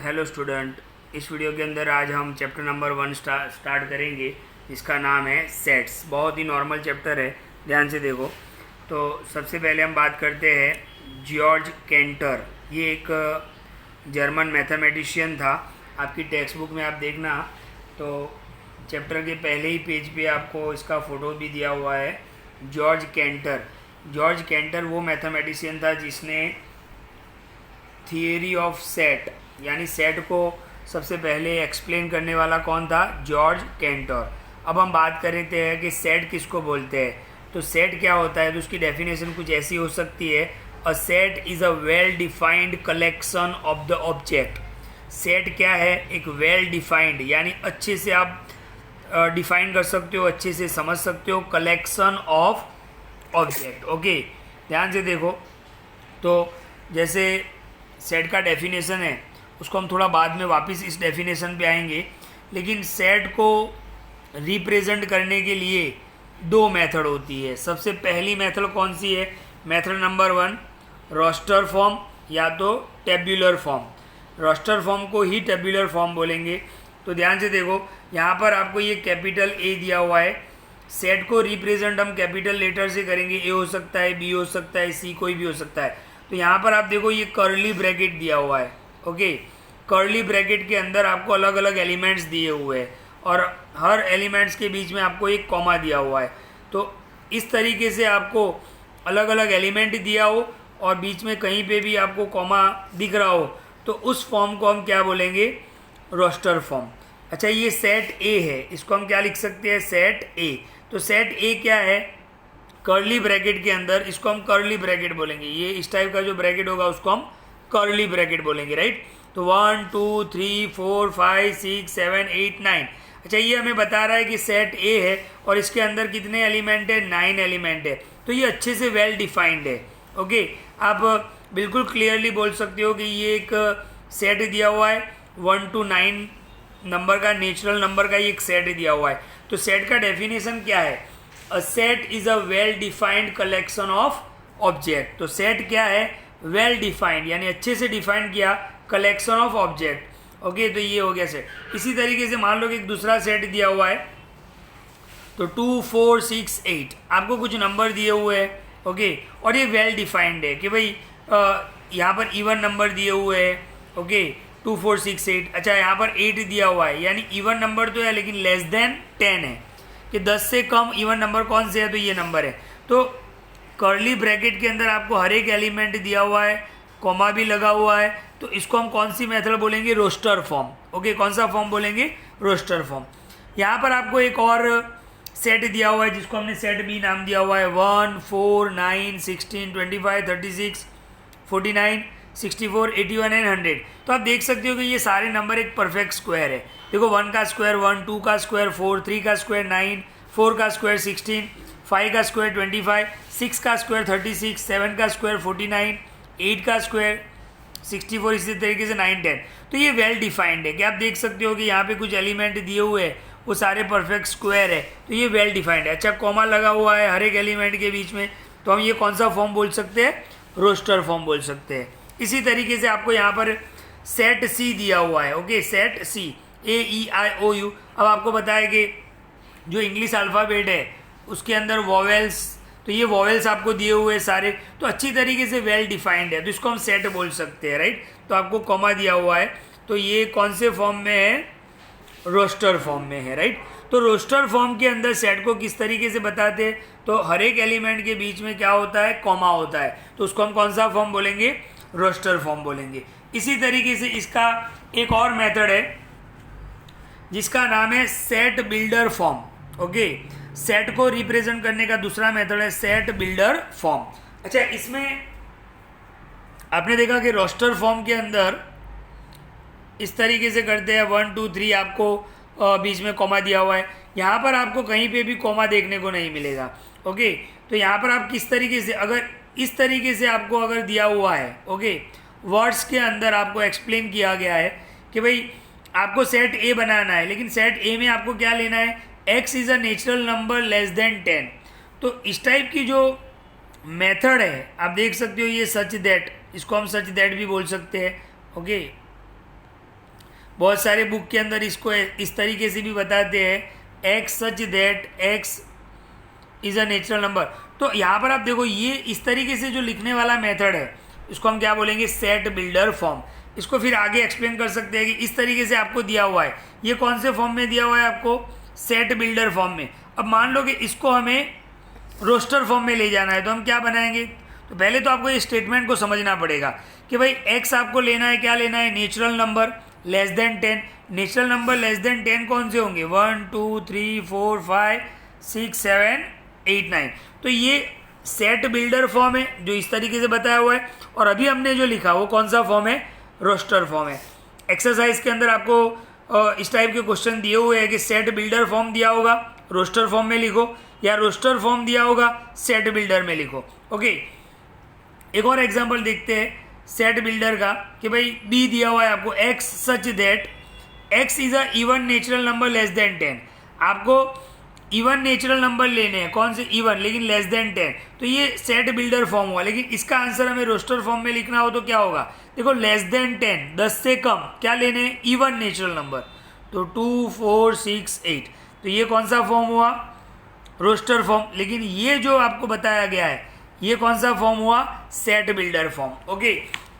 Hello student, इस video के अंदर आज हम चैप्टर नंबर 1 स्टार्ट करेंगे, जिसका नाम है सेट्स। बहुत ही नॉर्मल चैप्टर है, ध्यान से देखो। तो सबसे पहले हम बात करते हैं जॉर्ज कैंटर। ये एक जर्मन मैथमेटिशियन था। आपकी टेक्स्ट बुक में आप देखना तो चैप्टर के पहले ही पेज पे आपको इसका फ़ोटो भी दिया हुआ है, जॉर्ज कैंटर। जॉर्ज कैंटर वो मैथमेटिशियन था जिसने थियरी ऑफ सेट यानी सेट को सबसे पहले एक्सप्लेन करने वाला कौन था? George canter. अब हम बात करते हैं कि सेट किसको बोलते हैं। तो सेट क्या होता है, तो उसकी डेफिनेशन कुछ ऐसी हो सकती है, a set is a well defined collection of the object. Set क्या है? एक वेल डिफाइंड यानी अच्छे से आप डिफाइन कर सकते हो, अच्छे से समझ सकते हो, कलेक्शन ऑफ ऑब्जेक्ट। ओके, ध्यान से देखो। तो जैसे सेट का डेफिनेशन है, उसको हम थोड़ा बाद में वापस इस डेफिनेशन पे आएंगे, लेकिन सेट को रिप्रेजेंट करने के लिए दो मेथड होती है। सबसे पहली मेथड कौन सी है? मेथड नंबर 1, रोस्टर फॉर्म या तो टेब्यूलर फॉर्म। रोस्टर फॉर्म को ही टेब्यूलर फॉर्म बोलेंगे। तो ध्यान से देखो, यहाँ पर आपको ये कैपिटल ए दिया हुआ है। सेट को रिप्रेजेंट हम कैपिटल लेटर से करेंगे। ए हो सकता है, बी हो सकता है, सी कोई भी हो सकता है। तो यहाँ पर आप देखो ये कर्ली ब्रैकेट दिया हुआ है। ओके, कर्ली ब्रैकेट के अंदर आपको अलग अलग एलिमेंट्स दिए हुए हैं और हर एलिमेंट्स के बीच में आपको एक कॉमा दिया हुआ है। तो इस तरीके से आपको अलग अलग एलिमेंट दिया हो और बीच में कहीं पे भी आपको कॉमा दिख रहा हो, तो उस फॉर्म को हम क्या बोलेंगे? Roster form. अच्छा, ये सेट ए है, इसको हम क्या लिख सकते हैं? सेट ए। तो सेट ए क्या है? कर्ली ब्रैकेट के अंदर, इसको हम कर्ली ब्रैकेट बोलेंगे। ये इस टाइप का जो ब्रैकेट होगा उसको हम कर्ली ब्रैकेट बोलेंगे, राइट। तो 1 2 3 4 5 6 7 8 9। अच्छा, ये हमें बता रहा है कि सेट ए है और इसके अंदर कितने एलिमेंट है? 9 एलिमेंट है। तो ये अच्छे से वेल डिफाइंड है। ओके, आप बिल्कुल क्लियरली बोल सकते हो कि ये एक सेट दिया हुआ है, 1 to 9 नंबर का, नेचुरल नंबर का ये एक सेट दिया हुआ है। तो सेट का डेफिनेशन क्या है? A set is a well defined collection of object. तो सेट क्या है? वेल डिफाइंड यानी अच्छे से डिफाइन किया, कलेक्शन ऑफ ऑब्जेक्ट। ओके, तो ये हो गया सेट। इसी तरीके से मान लो कि एक दूसरा सेट दिया हुआ है, तो 2 4 6 8 आपको कुछ नंबर दिए हुए हैं। ओके, और ये वेल डिफाइंड है कि भाई यहाँ पर इवन नंबर दिए हुए हैं। ओके, 2 4 6 8। अच्छा, यहाँ पर 8 दिया हुआ है यानी इवन नंबर तो है लेकिन लेस देन 10 है, कि 10 से कम इवन नंबर कौन से है? तो ये नंबर है। तो कर्ली ब्रैकेट के अंदर आपको हर एक एलिमेंट दिया हुआ है, कॉमा भी लगा हुआ है। तो इसको हम कौन सी मेथड बोलेंगे? Roster form. ओके, कौन सा फॉर्म बोलेंगे? Roster form. यहाँ पर आपको एक और सेट दिया हुआ है जिसको हमने सेट बी नाम दिया हुआ है। 1 4 9 16 25 36 49 64 81 एंड 100। तो आप देख सकते हो कि ये सारे नंबर एक परफेक्ट स्क्वायर है। देखो, 1 का स्क्वायर 1, 2 का स्क्वायर 4, 3 का स्क्वायर 9, 4 का स्क्वायर 16, 5 का स्क्वायर 25, 6 का स्क्वायर 36, 7 का स्क्वायर 49, 8 का स्क्वायर 64, इसी तरीके से 9 10। तो ये वेल डिफाइंड है कि आप देख सकते हो कि यहाँ पे कुछ एलिमेंट दिए हुए हैं, वो सारे परफेक्ट स्क्वायर है। तो ये वेल डिफाइंड है। अच्छा, कॉमा लगा हुआ है हर एक एलिमेंट के बीच में, तो हम ये कौन सा फॉर्म बोल सकते हैं? रोस्टर फॉर्म बोल सकते हैं। इसी तरीके से आपको यहाँ पर सेट सी दिया हुआ है। ओके, सेट सी, AEIOU। अब आपको बताया कि जो इंग्लिश अल्फ़ाबेट है उसके अंदर वॉवेल्स, तो ये वॉवेल्स आपको दिए हुए सारे, तो अच्छी तरीके से वेल डिफाइंड है, तो इसको हम सेट बोल सकते हैं, राइट। तो आपको कॉमा दिया हुआ है, तो ये कौन से फॉर्म में है? रोस्टर फॉर्म में है, राइट। तो रोस्टर फॉर्म के अंदर सेट को किस तरीके से बताते हैं? तो हर एक एलिमेंट के बीच में क्या होता है? कॉमा होता है। तो उसको हम कौन सा फॉर्म बोलेंगे? रोस्टर फॉर्म बोलेंगे। इसी तरीके से इसका एक और मेथड है जिसका नाम है set builder form. Okay, set को रिप्रेजेंट करने का दूसरा मेथड है सेट बिल्डर फॉर्म। अच्छा, इसमें आपने देखा कि रोस्टर फॉर्म के अंदर इस तरीके से करते हैं, 1 2 3 आपको बीच में कॉमा दिया हुआ है। यहाँ पर आपको कहीं पे भी कॉमा देखने को नहीं मिलेगा। ओके, तो यहाँ पर आप किस तरीके से, अगर इस तरीके से आपको अगर दिया हुआ है, ओके, वर्ड्स के अंदर आपको एक्सप्लेन किया गया है कि भाई आपको सेट ए बनाना है, लेकिन सेट ए में आपको क्या लेना है? x is a natural number less than 10। तो इस टाइप की जो मेथड है आप देख सकते हो, ये सच दैट, इसको हम सच दैट भी बोल सकते हैं। ओके, बहुत सारे बुक के अंदर इसको इस तरीके से भी बताते हैं, x such that x is a natural number. तो यहाँ पर आप देखो ये इस तरीके से जो लिखने वाला मेथड है इसको हम क्या बोलेंगे, सेट बिल्डर फॉर्म। इसको फिर आगे एक्सप्लेन कर सकते हैं कि इस तरीके से आपको दिया हुआ है, ये कौन से फॉर्म में दिया हुआ है आपको, सेट बिल्डर फॉर्म में। अब मान लो कि इसको हमें रोस्टर फॉर्म में ले जाना है, तो हम क्या बनाएंगे, तो पहले तो आपको ये स्टेटमेंट को समझना पड़ेगा कि भाई एक्स आपको लेना है, क्या लेना है, natural number less than 10। Natural number less than 10 कौन से होंगे, 1 2 3 4 5 6 7 8 9। तो ये सेट बिल्डर फॉर्म है जो इस तरीके से बताया हुआ है, और अभी हमने जो लिखा वो कौन सा फॉर्म है, रोस्टर फॉर्म है। एक्सरसाइज के अंदर आपको इस टाइप के क्वेश्चन दिए हुए हैं कि सेट बिल्डर फॉर्म दिया होगा रोस्टर फॉर्म में लिखो, या रोस्टर फॉर्म दिया होगा सेट बिल्डर में लिखो। ओके, एक और एग्जांपल देखते हैं सेट बिल्डर का कि भाई बी दिया हुआ है आपको, x such that x is a even natural number less than 10। आपको इवन नेचुरल नंबर लेने हैं, कौन से इवन, लेकिन लेस देन 10। तो ये सेट बिल्डर फॉर्म हुआ, लेकिन इसका आंसर हमें रोस्टर फॉर्म में लिखना हो तो क्या होगा, देखो लेस देन 10 10 से कम क्या लेने हैं, इवन नेचुरल नंबर, तो 2 4 6 8। तो ये कौन सा फॉर्म हुआ, रोस्टर फॉर्म। लेकिन ये जो आपको बताया गया है ये कौन सा फॉर्म हुआ, सेट बिल्डर फॉर्म। ओके,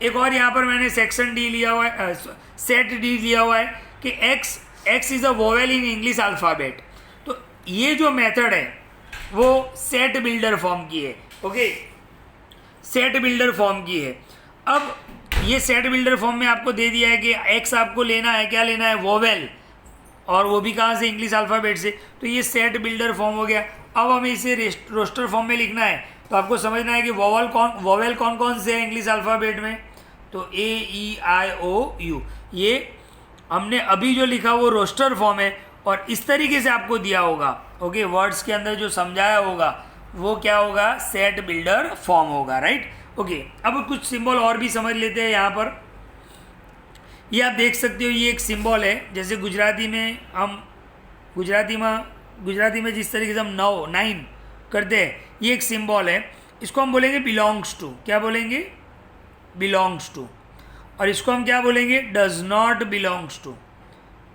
एक और यहाँ पर मैंने सेक्शन डी लिया हुआ है, सेट डी लिया हुआ है कि x is a vowel in English alphabet. तो ये जो मेथड है वो सेट बिल्डर फॉर्म की है। ओके, सेट बिल्डर फॉर्म की है। अब ये सेट बिल्डर फॉर्म में आपको दे दिया है कि एक्स आपको लेना है, क्या लेना है, वोवेल, और वो भी कहाँ से, इंग्लिश अल्फ़ाबेट से। तो ये सेट बिल्डर फॉर्म हो गया। अब हमें इसे रोस्टर फॉर्म में लिखना है, तो आपको समझना है कि वोवेल कौन कौन से है इंग्लिश अल्फ़ाबेट में, तो ए ई आई ओ यू। ये हमने अभी जो लिखा वो रोस्टर फॉर्म है, और इस तरीके से आपको दिया होगा। ओके, वर्ड्स के अंदर जो समझाया होगा वो क्या होगा, सेट बिल्डर फॉर्म होगा, राइट। ओके, अब कुछ सिंबल और भी समझ लेते हैं। यहाँ पर ये आप देख सकते हो, ये एक सिंबल है, जैसे गुजराती में हम गुजराती में जिस तरीके से हम 9 करते हैं, ये एक सिंबल है। इसको हम बोलेंगे बिलोंग्स टू, क्या बोलेंगे, बिलोंग्स टू। और इसको हम क्या बोलेंगे, does not belongs to,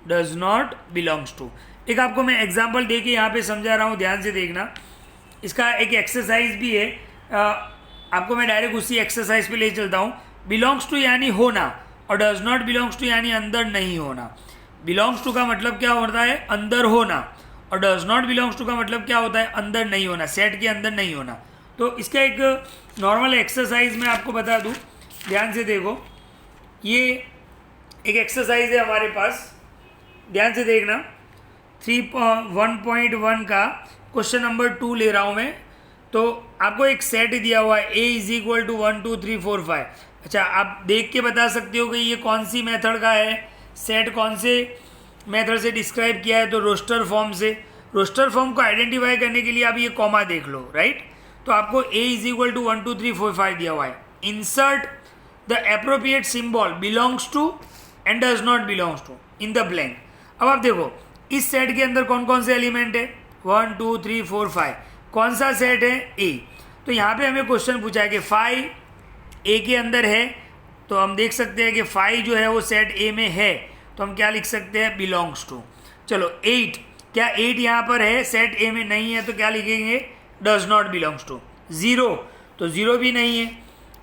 does not belongs to. एक आपको मैं एग्जांपल दे के यहाँ पे समझा रहा हूँ, ध्यान से देखना। इसका एक एक्सरसाइज भी है, आपको मैं डायरेक्ट उसी एक्सरसाइज पे ले चलता हूँ। बिलोंग्स टू यानी होना, और डज नॉट बिलोंग्स टू यानी अंदर नहीं होना। बिलोंग्स टू का मतलब क्या होता है, अंदर होना, और डज नॉट बिलोंग्स टू का मतलब क्या होता है, अंदर नहीं होना, सेट के अंदर नहीं होना। तो इसका एक नॉर्मल एक्सरसाइज मैं आपको बता दूं, ध्यान से देखो। ये एक एक्सरसाइज है हमारे पास, ध्यान से देखना। 1.1 का क्वेश्चन नंबर 2 ले रहा हूँ मैं। तो आपको एक सेट दिया हुआ है, ए इज इक्वल टू 1 2 3 4 5। अच्छा, आप देख के बता सकते हो कि ये कौन सी मेथड का है, सेट कौन से मेथड से डिस्क्राइब किया है, तो रोस्टर फॉर्म से। रोस्टर फॉर्म को आइडेंटिफाई करने के लिए आप ये कॉमा देख लो, राइट। तो आपको ए इज इक्वल टू 1 2 3 4 5 दिया हुआ है। Insert the appropriate symbol belongs to and does not belongs to in the blank. अब आप देखो इस सेट के अंदर कौन कौन से एलिमेंट है, 1 2 3 4 5। कौन सा सेट है, ए। तो यहाँ पे हमें क्वेश्चन पूछा है कि 5 ए के अंदर है, तो हम देख सकते हैं कि 5 जो है वो सेट ए में है, तो हम क्या लिख सकते हैं, बिलोंग्स टू। चलो 8, क्या 8 यहाँ पर है, सेट ए में नहीं है, तो क्या लिखेंगे, डज नॉट बिलोंग्स टू। 0, तो 0 भी नहीं है,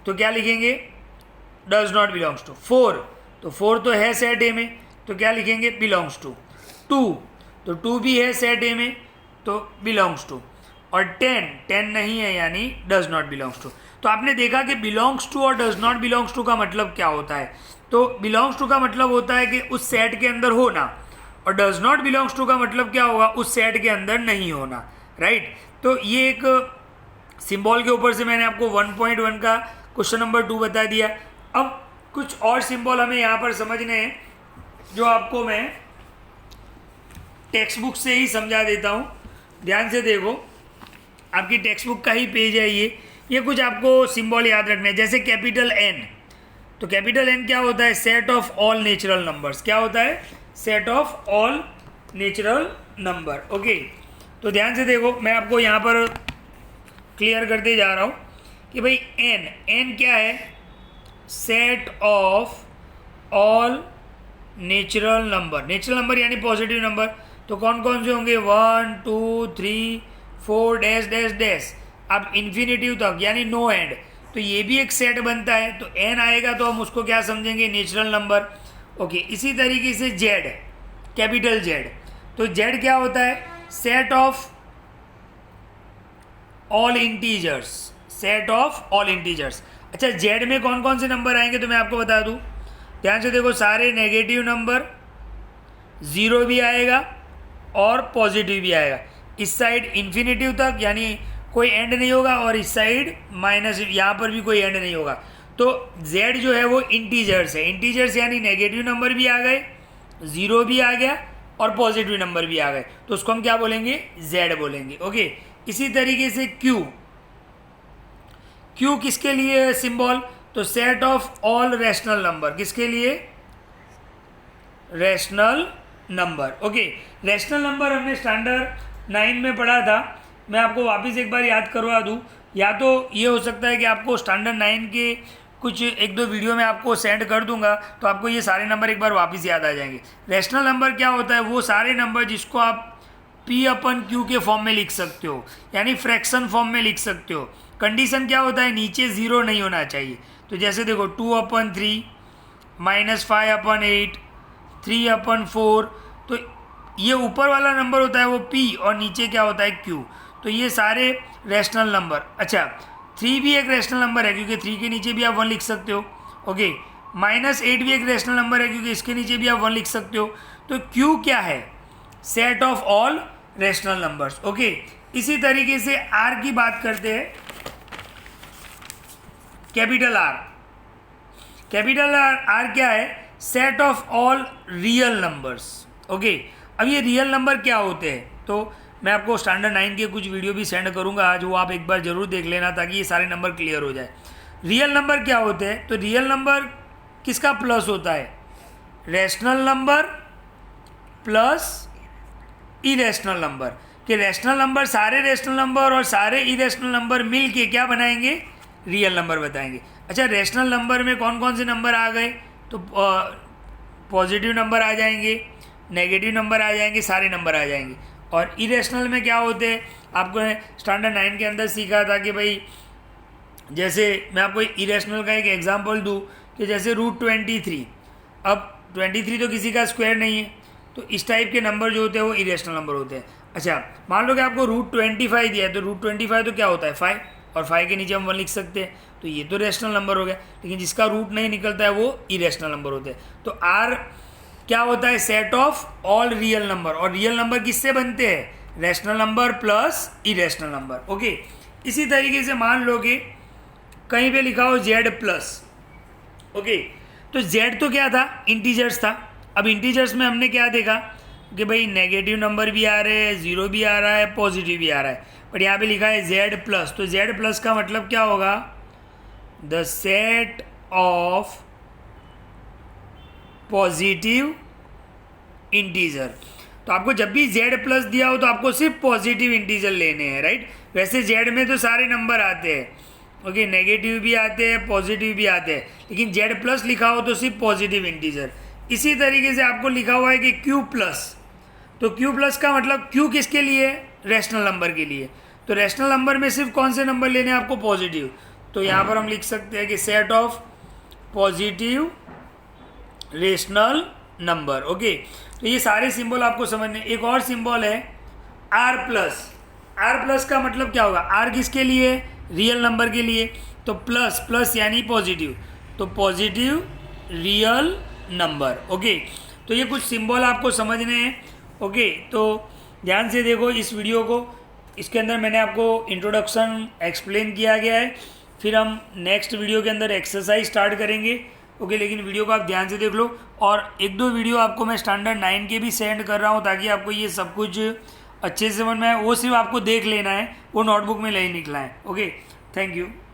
तो क्या लिखेंगे, डज नॉट बिलोंग्स टू। 4, तो 4 तो है सेट ए में, तो क्या लिखेंगे, बिलोंग्स टू। 2, तो 2 भी है सेट ए में, तो बिलोंग्स टू। और 10 नहीं है, यानी डज नॉट बिलोंग्स टू। तो आपने देखा कि बिलोंग्स टू और डज नॉट बिलोंग्स टू का मतलब क्या होता है। तो बिलोंग्स टू का मतलब होता है कि उस सेट के अंदर होना, और डज नॉट बिलोंग्स टू का मतलब क्या होगा, उस सेट के अंदर नहीं होना, राइट। तो ये एक सिंबल के ऊपर से मैंने आपको 1.1 का क्वेश्चन नंबर 2 बता दिया। अब कुछ और सिंबल हमें यहाँ पर समझने हैं, जो आपको मैं टेक्स्ट बुक से ही समझा देता हूँ। ध्यान से देखो, आपकी टेक्स्ट बुक का ही पेज है ये कुछ आपको सिंबल याद रखने हैं। जैसे कैपिटल एन, तो कैपिटल एन क्या होता है, set of all natural numbers. क्या होता है, set of all natural number. Okay, तो ध्यान से देखो, मैं आपको यहाँ पर क्लियर करते जा रहा हूँ कि भाई एन क्या है, set of all natural number, natural number यानी पॉजिटिव नंबर, तो कौन कौन से होंगे 1 2 3 4 डैश डैश डैश, अब इन्फिनेटिव तक यानी नो एंड, तो ये भी एक सेट बनता है, तो एन आएगा तो हम उसको क्या समझेंगे नेचुरल नंबर। ओके, इसी तरीके से जेड, कैपिटल जेड, तो जेड क्या होता है set of all integers, set of all integers. अच्छा, जेड में कौन कौन से नंबर आएंगे तो मैं आपको बता दूं, ध्यान से देखो, सारे नेगेटिव नंबर, ज़ीरो भी आएगा और पॉजिटिव भी आएगा, इस साइड इन्फिनेटिव तक यानी कोई एंड नहीं होगा, और इस साइड माइनस, यहाँ पर भी कोई एंड नहीं होगा। तो z जो है वो इंटीजर्स है, इंटीजर्स यानी नेगेटिव नंबर भी आ गए, ज़ीरो भी आ गया और पॉजिटिव नंबर भी आ गए, तो उसको हम क्या बोलेंगे z बोलेंगे। ओके, इसी तरीके से q, q किसके लिए सिंबल, तो set of all rational number, किसके लिए rational number. Okay, rational number हमने स्टैंडर्ड 9 में पढ़ा था, मैं आपको वापस एक बार याद करवा दूं, या तो ये हो सकता है कि आपको स्टैंडर्ड 9 के कुछ एक दो वीडियो में आपको सेंड कर दूंगा, तो आपको ये सारे नंबर एक बार वापस याद आ जाएंगे। रैशनल नंबर क्या होता है, वो सारे नंबर जिसको आप P/Q के फॉर्म में लिख सकते हो, यानी फ्रैक्शन फॉर्म में लिख सकते हो। कंडीशन क्या होता है, नीचे ज़ीरो नहीं होना चाहिए, तो जैसे देखो 2/3 -5/8 3/4, तो ये ऊपर वाला नंबर होता है वो P और नीचे क्या होता है Q, तो ये सारे रैशनल नंबर। अच्छा, 3 भी एक रैशनल नंबर है क्योंकि 3 के नीचे भी आप 1 लिख सकते हो। ओके, -8 भी एक रैशनल नंबर है क्योंकि इसके नीचे भी आप 1 लिख सकते हो। तो Q क्या है, set of all rational numbers. Okay, इसी तरीके से R की बात करते हैं, कैपिटल R, कैपिटल R क्या है, set of all real numbers. Okay, अब ये रियल नंबर क्या होते हैं, तो मैं आपको स्टैंडर्ड 9 के कुछ वीडियो भी सेंड करूंगा आज, वो आप एक बार जरूर देख लेना ताकि ये सारे नंबर क्लियर हो जाए। रियल नंबर क्या होते हैं, तो रियल नंबर किसका प्लस होता है, rational number plus irrational number, कि रैशनल नंबर, सारे रैशनल नंबर और सारे इरेशनल नंबर मिल के क्या बनाएंगे, रियल नंबर बताएंगे। अच्छा, रैशनल नंबर में कौन कौन से नंबर आ गए, तो पॉजिटिव नंबर आ जाएंगे, नेगेटिव नंबर आ जाएंगे, सारे नंबर आ जाएंगे। और इरेशनल में क्या होते हैं, आपको स्टैंडर्ड 9 के अंदर सीखा था कि भाई, जैसे मैं आपको इरेशनल का एक एग्जांपल दूं कि जैसे √23, अब 23 तो किसी का स्क्वायर नहीं है, तो इस टाइप के नंबर जो होते हैं वो इरेशनल नंबर होते हैं। अच्छा, मान लो कि आपको √25 दिया है, तो √25 तो क्या होता है 5, और 5 के नीचे हम 1 लिख सकते हैं, तो ये तो रैशनल नंबर हो गया, लेकिन जिसका रूट नहीं निकलता है वो इरेशनल नंबर होते हैं। तो R क्या होता है, set of all real number, और रियल नंबर किससे बनते हैं, rational number plus irrational number. Okay, इसी तरीके से मान लो कि कहीं पे लिखा हो Z+। ओके, तो Z तो क्या था, इंटीजर्स था। अब इंटीजर्स में हमने क्या देखा कि भाई नेगेटिव नंबर भी आ रहे हैं, ज़ीरो भी आ रहा है, पॉजिटिव भी आ रहा है, पर यहाँ पे लिखा है Z+, तो Z+ का मतलब क्या होगा, the set of positive integer. तो आपको जब भी Z+ दिया हो तो आपको सिर्फ पॉजिटिव इंटीजर लेने हैं, राइट। वैसे Z में तो सारे नंबर आते हैं, ओके, नेगेटिव भी आते हैं, पॉजिटिव भी आते हैं, लेकिन Z+ लिखा हो तो सिर्फ पॉजिटिव इंटीजर। इसी तरीके से आपको लिखा हुआ है कि Q+, तो Q+ का मतलब Q किसके लिए, रैशनल नंबर के लिए। तो रैशनल नंबर में सिर्फ कौन से नंबर लेने हैं आपको, पॉजिटिव। तो यहाँ पर हम लिख सकते हैं कि set of positive rational number. Okay, तो ये सारे सिंबल आपको समझने। एक और सिंबल है R+। R+ का मतलब क्या होगा, R किसके लिए, रियल नंबर के लिए, तो प्लस यानी पॉजिटिव, तो पॉजिटिव रियल नंबर। ओके, तो ये कुछ सिंबल आपको समझने हैं। ओके, तो ध्यान से देखो इस वीडियो को, इसके अंदर मैंने आपको इंट्रोडक्शन एक्सप्लेन किया गया है, फिर हम नेक्स्ट वीडियो के अंदर एक्सरसाइज स्टार्ट करेंगे। ओके, लेकिन वीडियो को आप ध्यान से देख लो, और एक दो वीडियो आपको मैं स्टैंडर्ड 9 के भी सेंड कर रहा हूँ ताकि आपको ये सब कुछ अच्छे से समझ में आए। वो सिर्फ आपको देख लेना है, वो नोटबुक में नहीं लिखना है। Okay, thank you.